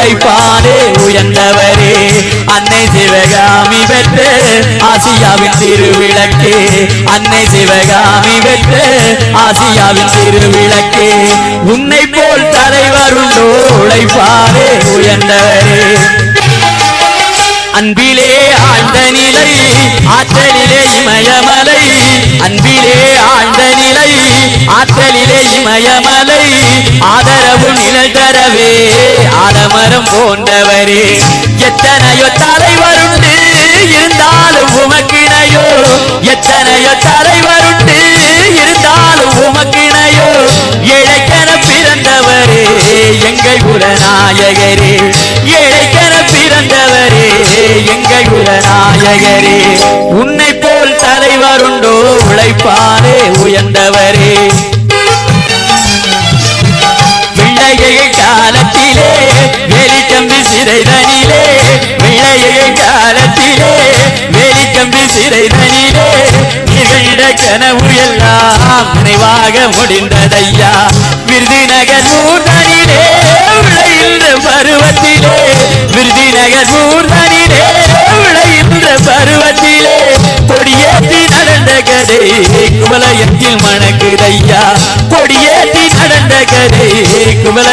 உழைப்பாலே உயர்ந்தவரே அன்னை சிவகாமி பெற்ற ஆசியாவின் திருவிளக்கே அன்னை சிவகாமி பெற்ற ஆசியாவின் திருவிளக்கே உன்னை போல் தலைவர் உண்டோ உழைப்பாலே உயர்ந்தவரே அன்பிலே ஆழ்ந்த நிலை ஆற்றலிலே இமயமலை அன்பிலே ஆழ்ந்த நிலை ஆற்றலிலே இமயமலை ஆதரவு நிழல் தரவே ஆலமரம் போன்றவரே எத்தனையோ தலைவருண்டு இருந்தாலும் உமக்கிணையோ எத்தனையோ தலைவருண்டு இருந்தாலும் உமக்கிணையோ ஏழைக்கென பிறந்தவரே எங்கள் குலநாயகரே ஏழைக்கென பிறந்தவரே எங்கள் குலநாயகரே உன்னை போல் தலைவர் உண்டோ உழைப்பாலே உயர்ந்தவரே பிள்ளைகள் காலத்திலே வேலிக்கம்பி சிறைதனிலே பிள்ளைகள் காலத்திலே வேலிக்கம்பி சிறைதனிலே நிகழ்ந்த கனவு எல்லாம் நினைவாக முடிந்ததையா விருதுநகர் ஊர்தனிலே விளைகின்ற பருவத்திலே விருதுநகர் ஊர்தனிலே விளைகின்ற பருவத்திலே கொடியேற்றி நடந்த கதை குவலயத்தில் மணக்குதையா கொடியேற்றி நடந்த கதை குவல